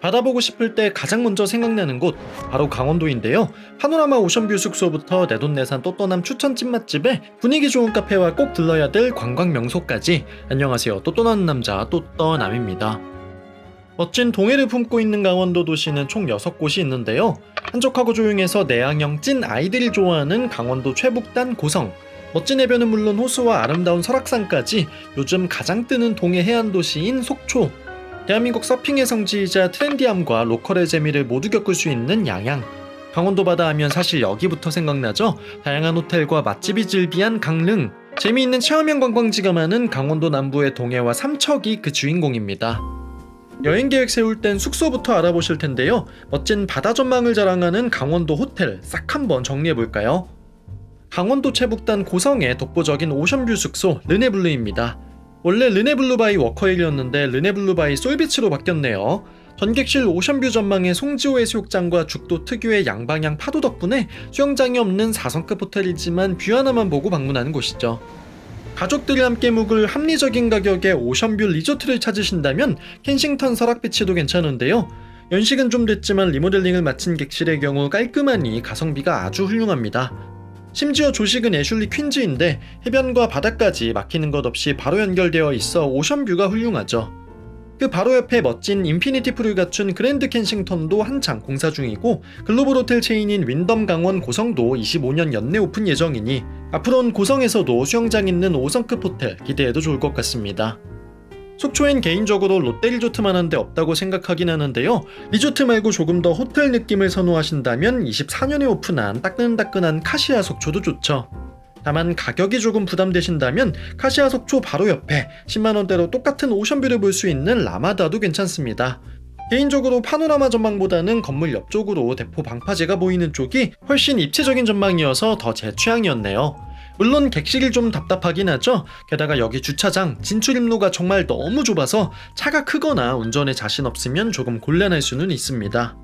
바다 보고 싶을 때 가장 먼저 생각나는 곳 바로 강원도인데요. 파노라마 오션뷰 숙소부터 내돈내산 또 떠남 추천 찐맛집에 분위기 좋은 카페와 꼭 들러야 될 관광 명소까지. 안녕하세요, 또 떠나는 남자 또 떠남입니다. 멋진 동해를 품고 있는 강원도 도시는 총 6곳이 있는데요. 한적하고 조용해서 내향형 찐 아이들이 좋아하는 강원도 최북단 고성, 멋진 해변은 물론 호수와 아름다운 설악산까지 요즘 가장 뜨는 동해 해안 도시인 속초, 대한민국 서핑의 성지이자 트렌디함과 로컬의 재미를 모두 겪을 수 있는 양양. 강원도 바다 하면 사실 여기부터 생각나죠. 다양한 호텔과 맛집이 즐비한 강릉, 재미있는 체험형 관광지가 많은 강원도 남부의 동해와 삼척이 그 주인공입니다. 여행 계획 세울 땐 숙소부터 알아보실 텐데요. 멋진 바다 전망을 자랑하는 강원도 호텔 싹 한번 정리해볼까요? 강원도 최북단 고성의 독보적인 오션뷰 숙소 르네블루입니다. 원래 르네블루바이 워커힐이었는데 르네블루바이 솔비치로 바뀌었네요. 전객실 오션뷰 전망의 송지호 해수욕장과 죽도 특유의 양방향 파도 덕분에 수영장이 없는 4성급 호텔이지만 뷰 하나만 보고 방문하는 곳이죠. 가족들이 함께 묵을 합리적인 가격의 오션뷰 리조트를 찾으신다면 켄싱턴 설악비치도 괜찮은데요. 연식은 좀 됐지만 리모델링을 마친 객실의 경우 깔끔하니 가성비가 아주 훌륭합니다. 심지어 조식은 애슐리 퀸즈인데 해변과 바다까지 막히는 것 없이 바로 연결되어 있어 오션뷰가 훌륭하죠. 그 바로 옆에 멋진 인피니티 풀을 갖춘 그랜드 켄싱턴도 한창 공사 중이고, 글로벌 호텔 체인인 윈덤 강원 고성도 25년 연내 오픈 예정이니 앞으로는 고성에서도 수영장 있는 5성급 호텔 기대해도 좋을 것 같습니다. 속초엔 개인적으로 롯데리조트만 한 데 없다고 생각하긴 하는데요. 리조트 말고 조금 더 호텔 느낌을 선호하신다면 24년에 오픈한 따끈따끈한 카시아 속초도 좋죠. 다만 가격이 조금 부담되신다면 카시아 속초 바로 옆에 10만원대로 똑같은 오션뷰를 볼 수 있는 라마다도 괜찮습니다. 개인적으로 파노라마 전망보다는 건물 옆쪽으로 대포 방파제가 보이는 쪽이 훨씬 입체적인 전망이어서 더 제 취향이었네요. 물론 객실이 좀 답답하긴 하죠. 게다가 여기 주차장, 진출입로가 정말 너무 좁아서 차가 크거나 운전에 자신 없으면 조금 곤란할 수는 있습니다.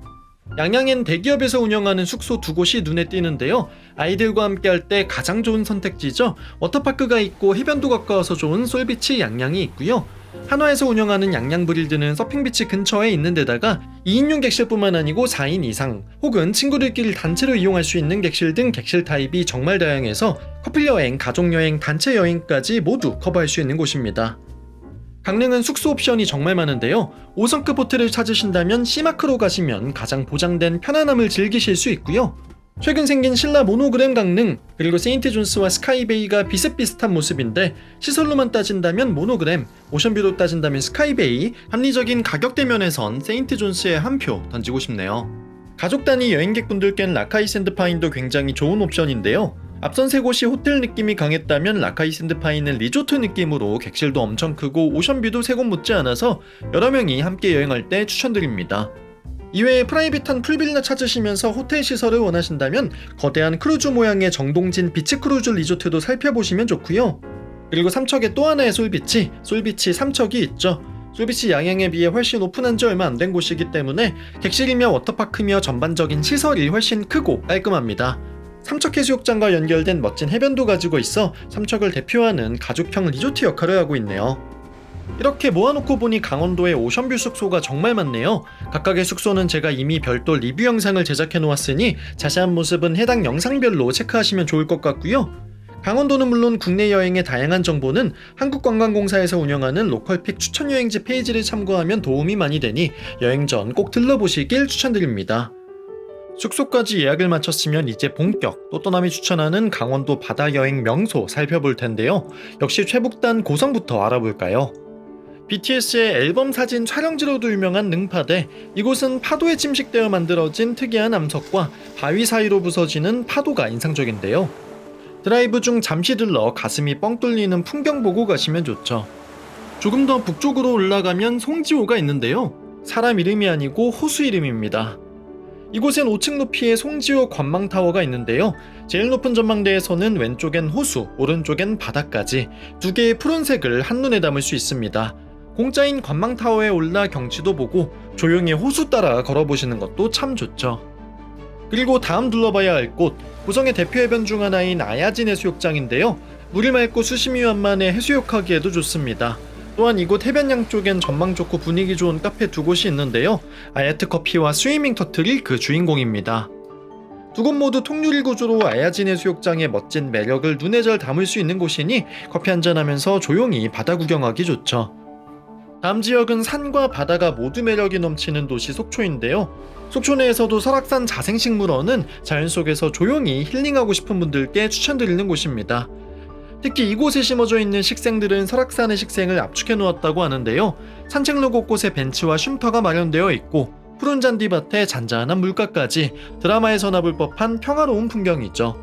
양양엔 대기업에서 운영하는 숙소 2곳이 눈에 띄는데요. 아이들과 함께 할 때 가장 좋은 선택지죠. 워터파크가 있고 해변도 가까워서 좋은 솔비치 양양이 있고요. 한화에서 운영하는 양양브릴드는 서핑비치 근처에 있는 데다가 2인용 객실뿐만 아니고 4인 이상 혹은 친구들끼리 단체로 이용할 수 있는 객실 등 객실 타입이 정말 다양해서 커플여행, 가족여행, 단체 여행까지 모두 커버할 수 있는 곳입니다. 강릉은 숙소 옵션이 정말 많은데요. 5성급 호텔을 찾으신다면 시마크로 가시면 가장 보장된 편안함을 즐기실 수 있고요. 최근 생긴 신라 모노그램 강릉, 그리고 세인트존스와 스카이베이가 비슷비슷한 모습인데 시설로만 따진다면 모노그램, 오션뷰로 따진다면 스카이베이, 합리적인 가격대 면에선 세인트존스에 한 표 던지고 싶네요. 가족 단위 여행객분들께는 라카이 샌드파인도 굉장히 좋은 옵션인데요. 앞선 3곳이 호텔 느낌이 강했다면 라카이 샌드파인은 리조트 느낌으로 객실도 엄청 크고 오션뷰도 3곳 못지않아서 여러 명이 함께 여행할 때 추천드립니다. 이외에 프라이빗한 풀빌라 찾으시면서 호텔 시설을 원하신다면 거대한 크루즈 모양의 정동진 비치 크루즈 리조트도 살펴보시면 좋고요. 그리고 삼척에 또 하나의 솔비치 삼척이 있죠. 솔비치 양양에 비해 훨씬 오픈한 지 얼마 안 된 곳이기 때문에 객실이며 워터파크며 전반적인 시설이 훨씬 크고 깔끔합니다. 삼척 해수욕장과 연결된 멋진 해변도 가지고 있어 삼척을 대표하는 가족형 리조트 역할을 하고 있네요. 이렇게 모아놓고 보니 강원도의 오션뷰 숙소가 정말 많네요. 각각의 숙소는 제가 이미 별도 리뷰 영상을 제작해 놓았으니 자세한 모습은 해당 영상별로 체크하시면 좋을 것 같고요. 강원도는 물론 국내 여행의 다양한 정보는 한국관광공사에서 운영하는 로컬픽 추천여행지 페이지를 참고하면 도움이 많이 되니 여행 전 꼭 들러보시길 추천드립니다. 숙소까지 예약을 마쳤으면 이제 본격 또 떠남이 추천하는 강원도 바다 여행 명소 살펴볼 텐데요. 역시 최북단 고성부터 알아볼까요? BTS의 앨범 사진 촬영지로도 유명한 능파대. 이곳은 파도에 침식되어 만들어진 특이한 암석과 바위 사이로 부서지는 파도가 인상적인데요. 드라이브 중 잠시 들러 가슴이 뻥 뚫리는 풍경 보고 가시면 좋죠. 조금 더 북쪽으로 올라가면 송지호가 있는데요. 사람 이름이 아니고 호수 이름입니다. 이곳엔 5층 높이의 송지호 관망타워가 있는데요. 제일 높은 전망대에서는 왼쪽엔 호수, 오른쪽엔 바다까지 2개의 푸른색을 한눈에 담을 수 있습니다. 공짜인 관망타워에 올라 경치도 보고 조용히 호수 따라 걸어보시는 것도 참 좋죠. 그리고 다음 둘러봐야 할 곳, 고성의 대표 해변 중 하나인 아야진 해수욕장인데요. 물이 맑고 수심이 완만해 해수욕하기에도 좋습니다. 또한 이곳 해변양 쪽엔 전망 좋고 분위기 좋은 카페 두 곳이 있는데요. 아야트 커피와 스위밍 터틀이 그 주인공입니다. 두 곳 모두 통유리 구조로 아야진 해수욕장의 멋진 매력을 눈에 잘 담을 수 있는 곳이니 커피 한잔하면서 조용히 바다 구경하기 좋죠. 다음 지역은 산과 바다가 모두 매력이 넘치는 도시 속초인데요. 속초 내에서도 설악산 자생식물원은 자연 속에서 조용히 힐링하고 싶은 분들께 추천드리는 곳입니다. 특히 이곳에 심어져 있는 식생들은 설악산의 식생을 압축해 놓았다고 하는데요. 산책로 곳곳에 벤치와 쉼터가 마련되어 있고 푸른 잔디밭에 잔잔한 물가까지 드라마에서나 볼 법한 평화로운 풍경이죠.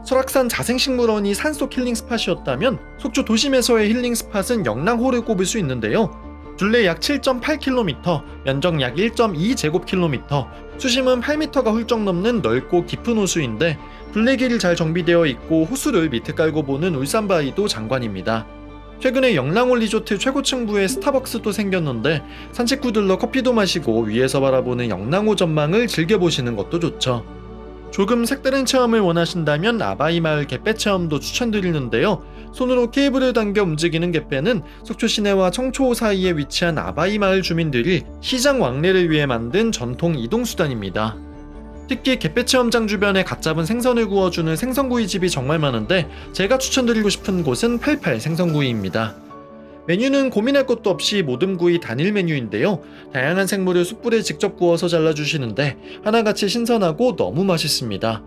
설악산 자생식물원이 산속 힐링 스팟이었다면 속초 도심에서의 힐링 스팟은 영랑호를 꼽을 수 있는데요. 둘레 약 7.8km, 면적 약 1.2제곱킬로미터, 수심은 8m가 훌쩍 넘는 넓고 깊은 호수인데 둘레길이 잘 정비되어 있고 호수를 밑에 깔고 보는 울산바위도 장관입니다. 최근에 영랑홀 리조트 최고층부에 스타벅스도 생겼는데 산책구들러 커피도 마시고 위에서 바라보는 영랑호 전망을 즐겨보시는 것도 좋죠. 조금 색다른 체험을 원하신다면 아바이 마을 갯배 체험도 추천드리는데요. 손으로 케이블을 당겨 움직이는 갯배는 속초 시내와 청초 사이에 위치한 아바이 마을 주민들이 시장 왕래를 위해 만든 전통 이동수단입니다. 특히 갯배 체험장 주변에 갓 잡은 생선을 구워주는 생선구이집이 정말 많은데 제가 추천드리고 싶은 곳은 88 생선구이입니다. 메뉴는 고민할 것도 없이 모듬구이 단일 메뉴인데요. 다양한 생물을 숯불에 직접 구워서 잘라주시는데 하나같이 신선하고 너무 맛있습니다.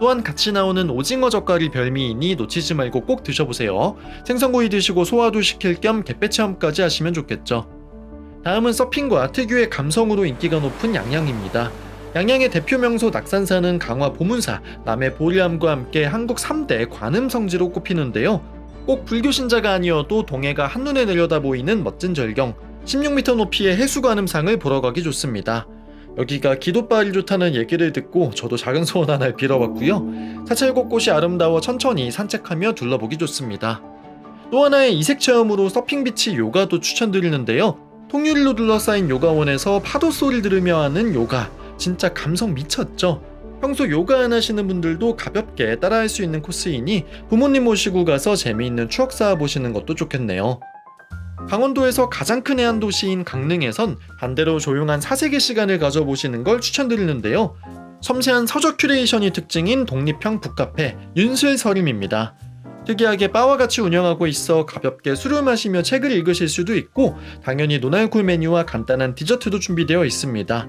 또한 같이 나오는 오징어 젓갈이 별미이니 놓치지 말고 꼭 드셔보세요. 생선구이 드시고 소화도 시킬 겸 갯배 체험까지 하시면 좋겠죠. 다음은 서핑과 특유의 감성으로 인기가 높은 양양입니다. 양양의 대표 명소 낙산사는 강화 보문사, 남해 보리암과 함께 한국 3대 관음 성지로 꼽히는데요. 꼭 불교 신자가 아니어도 동해가 한눈에 내려다 보이는 멋진 절경, 16m 높이의 해수관음상을 보러 가기 좋습니다. 여기가 기도발이 좋다는 얘기를 듣고 저도 작은 소원 하나를 빌어봤고요. 사찰 곳곳이 아름다워 천천히 산책하며 둘러보기 좋습니다. 또 하나의 이색 체험으로 서핑비치 요가도 추천드리는데요. 통유리로 둘러싸인 요가원에서 파도 소리를 들으며 하는 요가, 진짜 감성 미쳤죠? 평소 요가 안 하시는 분들도 가볍게 따라할 수 있는 코스이니 부모님 모시고 가서 재미있는 추억 쌓아보시는 것도 좋겠네요. 강원도에서 가장 큰 해안 도시인 강릉에선 반대로 조용한 사색의 시간을 가져보시는 걸 추천드리는데요. 섬세한 서적 큐레이션이 특징인 독립형 북카페 윤슬서림입니다. 특이하게 바와 같이 운영하고 있어 가볍게 술을 마시며 책을 읽으실 수도 있고 당연히 노날콜 메뉴와 간단한 디저트도 준비되어 있습니다.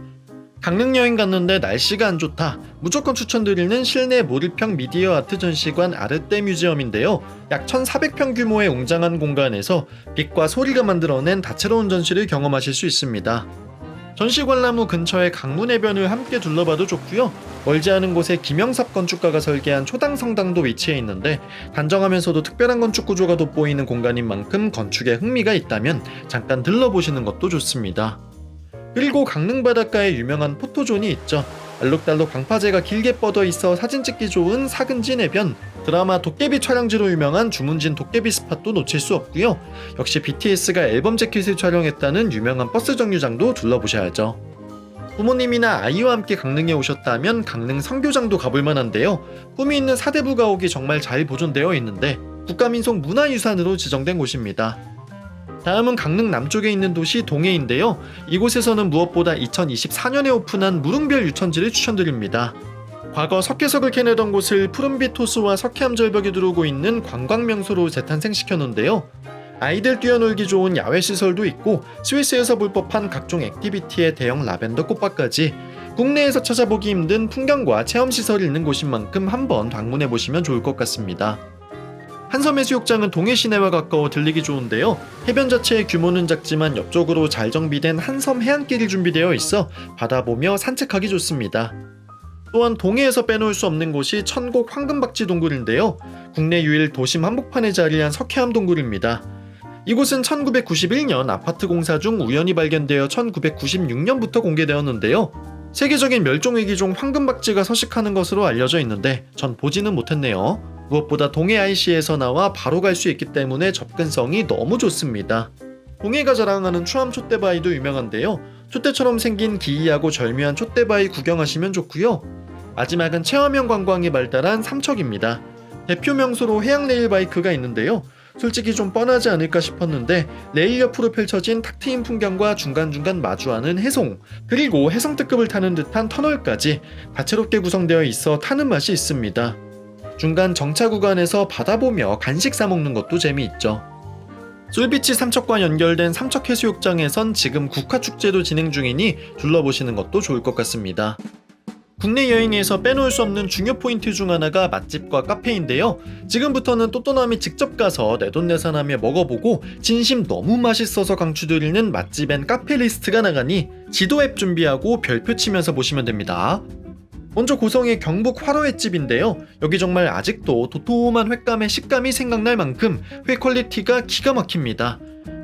강릉 여행 갔는데 날씨가 안 좋다. 무조건 추천드리는 실내 몰입형 미디어 아트 전시관 아르떼 뮤지엄인데요. 약 1,400평 규모의 웅장한 공간에서 빛과 소리가 만들어낸 다채로운 전시를 경험하실 수 있습니다. 전시 관람 후 근처의 강문해변을 함께 둘러봐도 좋고요. 멀지 않은 곳에 김영삽 건축가가 설계한 초당 성당도 위치해 있는데 단정하면서도 특별한 건축 구조가 돋보이는 공간인 만큼 건축에 흥미가 있다면 잠깐 들러보시는 것도 좋습니다. 그리고 강릉 바닷가에 유명한 포토존이 있죠. 알록달록 방파제가 길게 뻗어 있어 사진 찍기 좋은 사근진 해변, 드라마 도깨비 촬영지로 유명한 주문진 도깨비 스팟도 놓칠 수 없고요. 역시 BTS가 앨범 재킷을 촬영했다는 유명한 버스 정류장도 둘러보셔야죠. 부모님이나 아이와 함께 강릉에 오셨다면 강릉 성교장도 가볼 만한데요. 꿈이 있는 사대부 가옥이 정말 잘 보존되어 있는데 국가민속 문화유산으로 지정된 곳입니다. 다음은 강릉 남쪽에 있는 도시 동해인데요. 이곳에서는 무엇보다 2024년에 오픈한 무릉별 유천지를 추천드립니다. 과거 석회석을 캐내던 곳을 푸른빛 호수와 석회암 절벽이 두르고 있는 관광명소로 재탄생시켰는데요. 아이들 뛰어놀기 좋은 야외시설도 있고 스위스에서 볼 법한 각종 액티비티의 대형 라벤더 꽃밭까지 국내에서 찾아보기 힘든 풍경과 체험시설이 있는 곳인 만큼 한번 방문해보시면 좋을 것 같습니다. 한섬해수욕장은 동해 시내와 가까워 들리기 좋은데요. 해변 자체의 규모는 작지만 옆쪽으로 잘 정비된 한섬 해안길이 준비되어 있어 바다 보며 산책하기 좋습니다. 또한 동해에서 빼놓을 수 없는 곳이 천곡 황금박쥐 동굴인데요. 국내 유일 도심 한복판에 자리한 석회암 동굴입니다. 이곳은 1991년 아파트 공사 중 우연히 발견되어 1996년부터 공개되었는데요. 세계적인 멸종위기종 황금박쥐가 서식하는 것으로 알려져 있는데 전 보지는 못했네요. 무엇보다 동해 IC에서 나와 바로 갈 수 있기 때문에 접근성이 너무 좋습니다. 동해가 자랑하는 추암 촛대바위도 유명한데요. 촛대처럼 생긴 기이하고 절묘한 촛대바위 구경하시면 좋고요. 마지막은 체험형 관광이 발달한 삼척입니다. 대표 명소로 해양 레일 바이크가 있는데요. 솔직히 좀 뻔하지 않을까 싶었는데 레일 옆으로 펼쳐진 탁 트인 풍경과 중간중간 마주하는 해송, 그리고 해성 특급을 타는 듯한 터널까지 다채롭게 구성되어 있어 타는 맛이 있습니다. 중간 정차 구간에서 바다 보며 간식 사 먹는 것도 재미있죠. 솔비치 삼척과 연결된 삼척해수욕장에선 지금 국화축제도 진행 중이니 둘러보시는 것도 좋을 것 같습니다. 국내 여행에서 빼놓을 수 없는 중요 포인트 중 하나가 맛집과 카페인데요. 지금부터는 또또남이 직접 가서 내돈내산하며 먹어보고 진심 너무 맛있어서 강추드리는 맛집 앤 카페 리스트가 나가니 지도 앱 준비하고 별표 치면서 보시면 됩니다. 먼저 고성의 경북 화로횟집인데요. 여기 정말 아직도 도톰한 횟감의 식감이 생각날 만큼 회 퀄리티가 기가 막힙니다.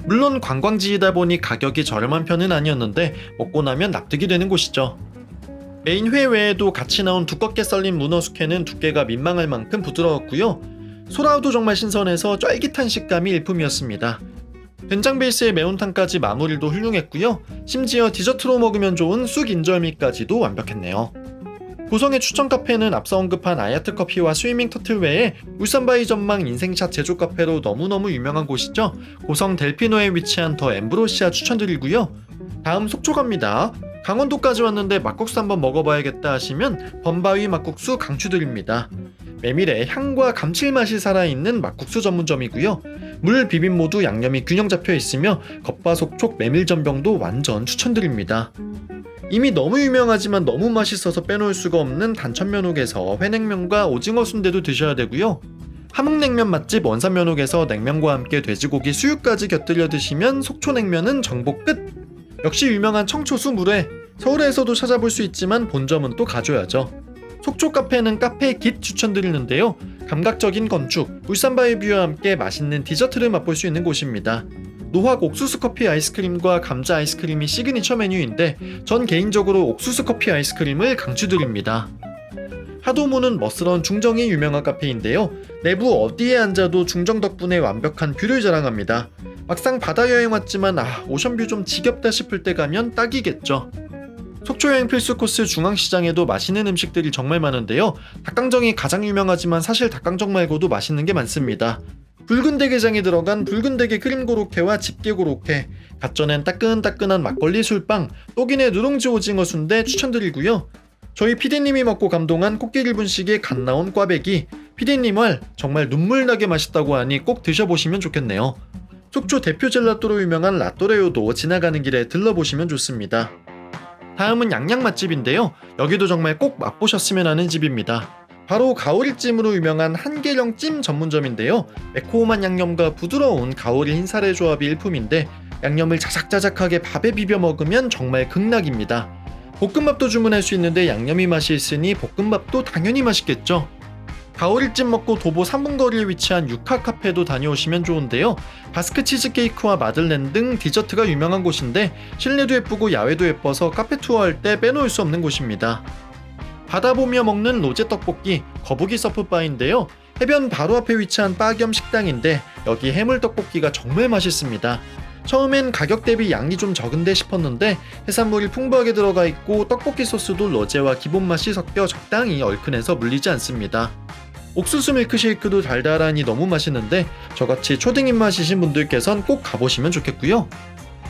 물론 관광지이다 보니 가격이 저렴한 편은 아니었는데 먹고 나면 납득이 되는 곳이죠. 메인 회 외에도 같이 나온 두껍게 썰린 문어 숙회는 두께가 민망할 만큼 부드러웠고요. 소라우도 정말 신선해서 쫄깃한 식감이 일품이었습니다. 된장 베이스의 매운탕까지 마무리도 훌륭했고요. 심지어 디저트로 먹으면 좋은 쑥 인절미까지도 완벽했네요. 고성의 추천 카페는 앞서 언급한 아야트 커피와 스위밍 터틀 외에 울산바위 전망 인생샷 제조 카페로 너무너무 유명한 곳이죠. 고성 델피노에 위치한 더 엠브로시아 추천드리고요. 다음 속초 갑니다. 강원도까지 왔는데 막국수 한번 먹어봐야겠다 하시면 범바위 막국수 강추드립니다. 메밀에 향과 감칠맛이 살아있는 막국수 전문점이고요. 물, 비빔 모두 양념이 균형 잡혀 있으며 겉바속촉 메밀전병도 완전 추천드립니다. 이미 너무 유명하지만 너무 맛있어서 빼놓을 수가 없는 단천면옥에서 회냉면과 오징어 순대도 드셔야 되고요. 함흥냉면 맛집 원산면옥에서 냉면과 함께 돼지고기 수육까지 곁들여 드시면 속초냉면은 정복 끝! 역시 유명한 청초수 물회, 서울에서도 찾아볼 수 있지만 본점은 또 가줘야죠. 속초 카페는 카페 깃 추천드리는데요. 감각적인 건축, 울산바위 뷰와 함께 맛있는 디저트를 맛볼 수 있는 곳입니다. 노학 옥수수 커피 아이스크림과 감자 아이스크림이 시그니처 메뉴인데 전 개인적으로 옥수수 커피 아이스크림을 강추드립니다. 하도무는 멋스러운 중정이 유명한 카페인데요. 내부 어디에 앉아도 중정 덕분에 완벽한 뷰를 자랑합니다. 막상 바다 여행 왔지만 오션뷰 좀 지겹다 싶을 때 가면 딱이겠죠. 속초 여행 필수 코스 중앙시장에도 맛있는 음식들이 정말 많은데요. 닭강정이 가장 유명하지만 사실 닭강정 말고도 맛있는 게 많습니다. 붉은 대게장이 들어간 붉은 대게 크림 고로케와 집게 고로케, 갓전엔 따끈따끈한 막걸리 술빵, 똑이네 누룽지 오징어 순대 추천드리고요. 저희 PD님이 먹고 감동한 코끼리 분식의 갓 나온 꽈배기, PD님 말 정말 눈물나게 맛있다고 하니 꼭 드셔보시면 좋겠네요. 속초 대표 젤라또로 유명한 라또레오도 지나가는 길에 들러보시면 좋습니다. 다음은 양양 맛집인데요. 여기도 정말 꼭 맛보셨으면 하는 집입니다. 바로 가오리찜으로 유명한 한계령 찜 전문점인데요. 매콤한 양념과 부드러운 가오리 흰살의 조합이 일품인데 양념을 자작자작하게 밥에 비벼 먹으면 정말 극락입니다. 볶음밥도 주문할 수 있는데 양념이 맛이 있으니 볶음밥도 당연히 맛있겠죠. 가오리찜 먹고 도보 3분 거리에 위치한 유카 카페도 다녀오시면 좋은데요. 바스크 치즈케이크와 마들렌 등 디저트가 유명한 곳인데 실내도 예쁘고 야외도 예뻐서 카페 투어할 때 빼놓을 수 없는 곳입니다. 바다 보며 먹는 로제 떡볶이 거북이 서프바인데요. 해변 바로 앞에 위치한 바 겸 식당인데 여기 해물 떡볶이가 정말 맛있습니다. 처음엔 가격 대비 양이 좀 적은데 싶었는데 해산물이 풍부하게 들어가 있고 떡볶이 소스도 로제와 기본 맛이 섞여 적당히 얼큰해서 물리지 않습니다. 옥수수 밀크쉐이크도 달달하니 너무 맛있는데 저같이 초딩 입맛이신 분들께선 꼭 가보시면 좋겠고요.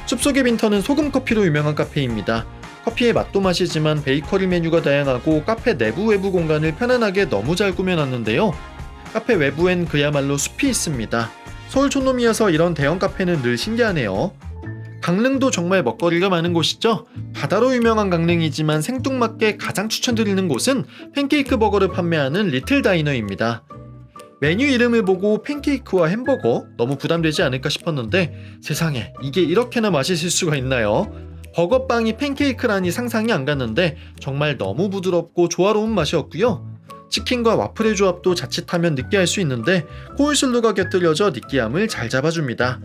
숲속의 빈터는 소금커피로 유명한 카페입니다. 커피의 맛도 맛이지만 베이커리 메뉴가 다양하고 카페 내부 외부 공간을 편안하게 너무 잘 꾸며놨는데요. 카페 외부엔 그야말로 숲이 있습니다. 서울 촌놈이어서 이런 대형 카페는 늘 신기하네요. 강릉도 정말 먹거리가 많은 곳이죠. 바다로 유명한 강릉이지만 생뚱맞게 가장 추천드리는 곳은 팬케이크 버거를 판매하는 리틀 다이너입니다. 메뉴 이름을 보고 팬케이크와 햄버거? 너무 부담되지 않을까 싶었는데 세상에 이게 이렇게나 맛있을 수가 있나요? 버거빵이 팬케이크라니 상상이 안 갔는데 정말 너무 부드럽고 조화로운 맛이었고요. 치킨과 와플의 조합도 자칫하면 느끼할 수 있는데 코울슬로가 곁들여져 느끼함을 잘 잡아줍니다.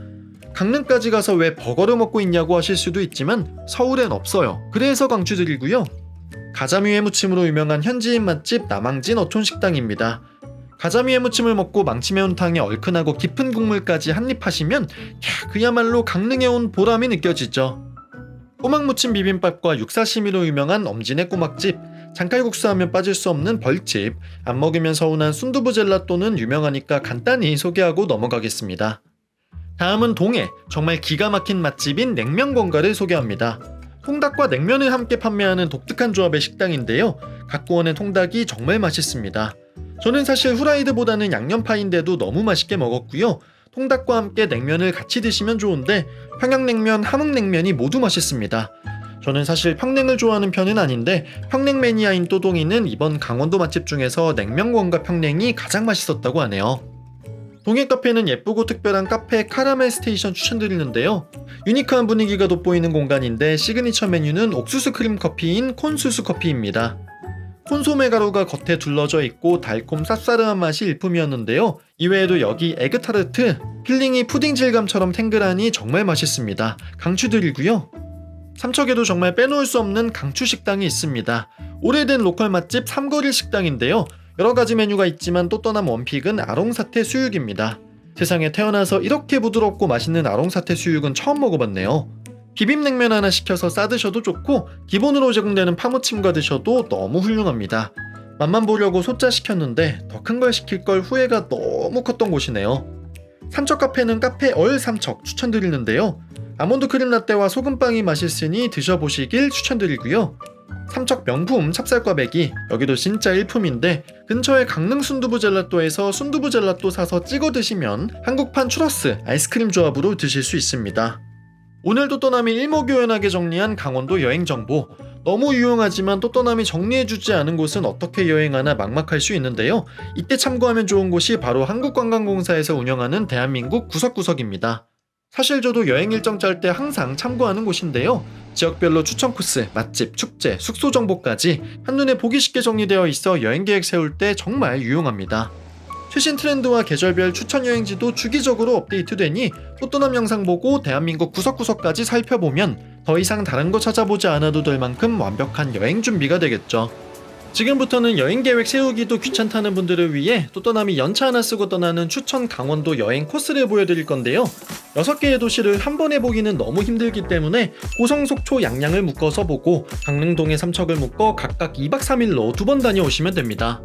강릉까지 가서 왜 버거를 먹고 있냐고 하실 수도 있지만 서울엔 없어요. 그래서 강추드리고요. 가자미회 무침으로 유명한 현지인 맛집 남항진 어촌식당입니다. 가자미회 무침을 먹고 망치매운탕에 얼큰하고 깊은 국물까지 한입 하시면 그야말로 강릉에 온 보람이 느껴지죠. 꼬막무침 비빔밥과 육사시미로 유명한 엄진의 꼬막집, 장칼국수 하면 빠질 수 없는 벌집, 안 먹으면 서운한 순두부 젤라또는 유명하니까 간단히 소개하고 넘어가겠습니다. 다음은 동해, 정말 기가 막힌 맛집인 냉면권가를 소개합니다. 통닭과 냉면을 함께 판매하는 독특한 조합의 식당인데요. 각 구원의 통닭이 정말 맛있습니다. 저는 사실 후라이드보다는 양념파인데도 너무 맛있게 먹었고요. 통닭과 함께 냉면을 같이 드시면 좋은데 평양냉면, 함흥냉면이 모두 맛있습니다. 저는 사실 평냉을 좋아하는 편은 아닌데 평냉 매니아인 또동이는 이번 강원도 맛집 중에서 냉면권가 평냉이 가장 맛있었다고 하네요. 동해 카페는 예쁘고 특별한 카페 카라멜 스테이션 추천드리는데요. 유니크한 분위기가 돋보이는 공간인데 시그니처 메뉴는 옥수수 크림 커피인 콘수수 커피입니다. 콘소메 가루가 겉에 둘러져 있고 달콤 쌉싸름한 맛이 일품이었는데요. 이외에도 여기 에그타르트, 필링이 푸딩 질감처럼 탱글하니 정말 맛있습니다. 강추드리고요. 삼척에도 정말 빼놓을 수 없는 강추 식당이 있습니다. 오래된 로컬 맛집 삼거리 식당인데요. 여러가지 메뉴가 있지만 또 떠난 원픽은 아롱사태 수육입니다. 세상에 태어나서 이렇게 부드럽고 맛있는 아롱사태 수육은 처음 먹어봤네요. 비빔냉면 하나 시켜서 싸드셔도 좋고 기본으로 제공되는 파무침과 드셔도 너무 훌륭합니다. 맛만 보려고 소짜 시켰는데 더 큰 걸 시킬 걸 후회가 너무 컸던 곳이네요. 삼척 카페는 카페 얼 삼척 추천드리는데요. 아몬드 크림 라떼와 소금빵이 맛있으니 드셔보시길 추천드리고요. 삼척 명품 찹쌀꽈배기, 여기도 진짜 일품인데 근처에 강릉 순두부 젤라또에서 순두부 젤라또 사서 찍어 드시면 한국판 추러스 아이스크림 조합으로 드실 수 있습니다. 오늘도 또남이 일목요연하게 정리한 강원도 여행정보. 너무 유용하지만 또 떠남이 정리해주지 않은 곳은 어떻게 여행하나 막막할 수 있는데요. 이때 참고하면 좋은 곳이 바로 한국관광공사에서 운영하는 대한민국 구석구석입니다. 사실 저도 여행 일정 짤 때 항상 참고하는 곳인데요. 지역별로 추천 코스, 맛집, 축제, 숙소 정보까지 한눈에 보기 쉽게 정리되어 있어 여행 계획 세울 때 정말 유용합니다. 최신 트렌드와 계절별 추천 여행지도 주기적으로 업데이트되니 또또남 영상 보고 대한민국 구석구석까지 살펴보면 더 이상 다른 거 찾아보지 않아도 될 만큼 완벽한 여행 준비가 되겠죠. 지금부터는 여행 계획 세우기도 귀찮다는 분들을 위해 또또남이 연차 하나 쓰고 떠나는 추천 강원도 여행 코스를 보여드릴 건데요. 6개의 도시를 한 번에 보기는 너무 힘들기 때문에 고성, 속초, 양양을 묶어서 보고 강릉, 동해, 삼척을 묶어 각각 2박 3일로 2번 다녀오시면 됩니다.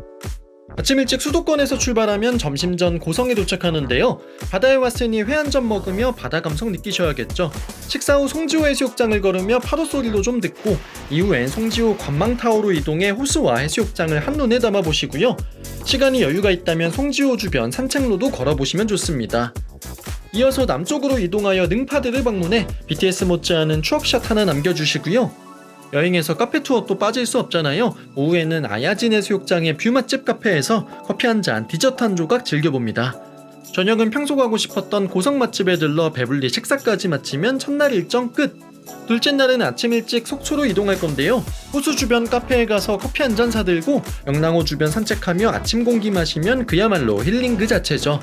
아침 일찍 수도권에서 출발하면 점심 전 고성에 도착하는데요. 바다에 왔으니 회 한 점 먹으며 바다 감성 느끼셔야겠죠. 식사 후 송지호 해수욕장을 걸으며 파도 소리도 좀 듣고 이후엔 송지호 관망타워로 이동해 호수와 해수욕장을 한눈에 담아보시고요. 시간이 여유가 있다면 송지호 주변 산책로도 걸어보시면 좋습니다. 이어서 남쪽으로 이동하여 능파대를 방문해 BTS 못지않은 추억샷 하나 남겨주시고요. 여행에서 카페 투어도 빠질 수 없잖아요. 오후에는 아야진 해수욕장의 뷰 맛집 카페에서 커피 한 잔, 디저트 한 조각 즐겨봅니다. 저녁은 평소 가고 싶었던 고성 맛집에 들러 배불리 식사까지 마치면 첫날 일정 끝! 둘째 날은 아침 일찍 속초로 이동할 건데요. 호수 주변 카페에 가서 커피 한 잔 사들고 영랑호 주변 산책하며 아침 공기 마시면 그야말로 힐링 그 자체죠.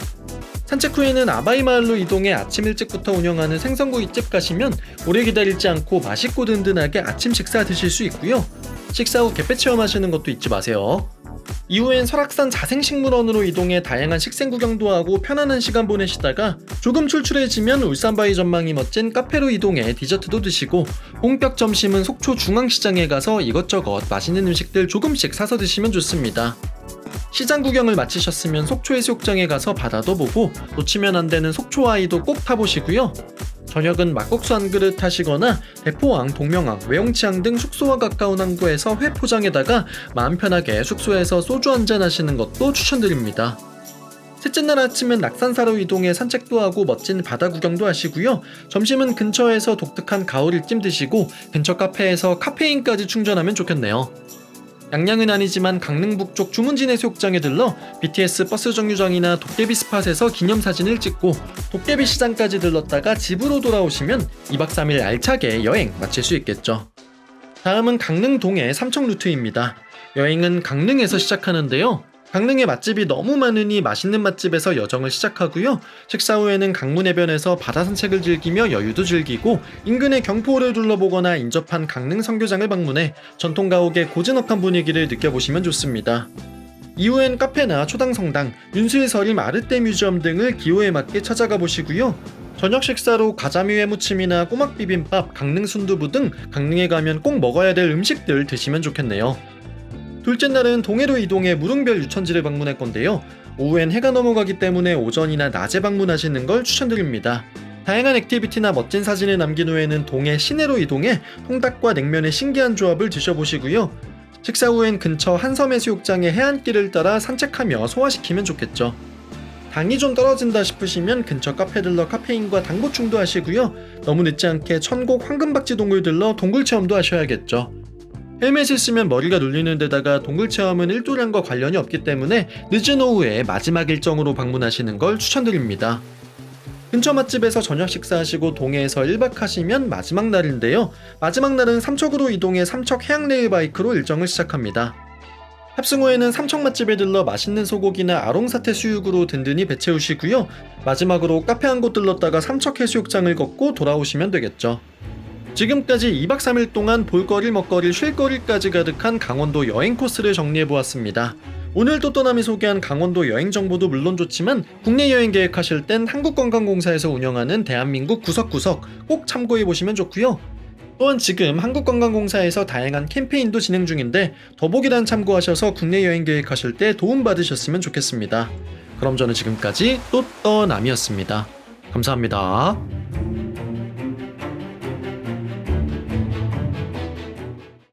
산책 후에는 아바이 마을로 이동해 아침 일찍부터 운영하는 생선구이집 가시면 오래 기다리지 않고 맛있고 든든하게 아침 식사 드실 수 있고요. 식사 후 갯배 체험하시는 것도 잊지 마세요. 이후엔 설악산 자생식물원으로 이동해 다양한 식생 구경도 하고 편안한 시간 보내시다가 조금 출출해지면 울산바위 전망이 멋진 카페로 이동해 디저트도 드시고 본격 점심은 속초 중앙시장에 가서 이것저것 맛있는 음식들 조금씩 사서 드시면 좋습니다. 시장 구경을 마치셨으면 속초 해수욕장에 가서 바다도 보고 놓치면 안 되는 속초 아이도 꼭 타보시고요. 저녁은 막국수 한 그릇 하시거나 대포항, 동명항, 외용치항 등 숙소와 가까운 항구에서 회 포장에다가 마음 편하게 숙소에서 소주 한잔 하시는 것도 추천드립니다. 셋째 날 아침은 낙산사로 이동해 산책도 하고 멋진 바다 구경도 하시고요. 점심은 근처에서 독특한 가오리찜 드시고 근처 카페에서 카페인까지 충전하면 좋겠네요. 양양은 아니지만 강릉 북쪽 주문진 해수욕장에 들러 BTS 버스 정류장이나 도깨비 스팟에서 기념사진을 찍고 도깨비 시장까지 들렀다가 집으로 돌아오시면 2박 3일 알차게 여행 마칠 수 있겠죠. 다음은 강릉 동해 삼척 루트입니다. 여행은 강릉에서 시작하는데요. 강릉에 맛집이 너무 많으니 맛있는 맛집에서 여정을 시작하고요. 식사 후에는 강문해변에서 바다 산책을 즐기며 여유도 즐기고 인근의 경포를 둘러보거나 인접한 강릉 선교장을 방문해 전통 가옥의 고즈넉한 분위기를 느껴보시면 좋습니다. 이후엔 카페나 초당성당, 윤술서림 아르떼 뮤지엄 등을 기호에 맞게 찾아가 보시고요. 저녁 식사로 가자미 회무침이나 꼬막 비빔밥, 강릉 순두부 등 강릉에 가면 꼭 먹어야 될 음식들 드시면 좋겠네요. 둘째 날은 동해로 이동해 무릉별 유천지를 방문할 건데요. 오후엔 해가 넘어가기 때문에 오전이나 낮에 방문하시는 걸 추천드립니다. 다양한 액티비티나 멋진 사진을 남긴 후에는 동해 시내로 이동해 통닭과 냉면의 신기한 조합을 드셔보시고요. 식사 후엔 근처 한섬해수욕장의 해안길을 따라 산책하며 소화시키면 좋겠죠. 당이 좀 떨어진다 싶으시면 근처 카페 들러 카페인과 당 보충도 하시고요. 너무 늦지 않게 천곡 황금박쥐 동굴 들러 동굴 체험도 하셔야겠죠. 헬멧을 쓰면 머리가 눌리는 데다가 동굴 체험은 일도량과 관련이 없기 때문에 늦은 오후에 마지막 일정으로 방문하시는 걸 추천드립니다. 근처 맛집에서 저녁 식사하시고 동해에서 1박 하시면 마지막 날인데요. 마지막 날은 삼척으로 이동해 삼척 해양 레일바이크로 일정을 시작합니다. 탑승 후에는 삼척 맛집에 들러 맛있는 소고기나 아롱사태 수육으로 든든히 배 채우시고요. 마지막으로 카페 한 곳 들렀다가 삼척 해수욕장을 걷고 돌아오시면 되겠죠. 지금까지 2박 3일 동안 볼거리, 먹거리, 쉴거리까지 가득한 강원도 여행 코스를 정리해보았습니다. 오늘 또또남이 소개한 강원도 여행 정보도 물론 좋지만 국내 여행 계획하실 땐 한국관광공사에서 운영하는 대한민국 구석구석 꼭 참고해보시면 좋고요. 또한 지금 한국관광공사에서 다양한 캠페인도 진행 중인데 더보기란 참고하셔서 국내 여행 계획하실 때 도움받으셨으면 좋겠습니다. 그럼 저는 지금까지 또또남이었습니다. 감사합니다.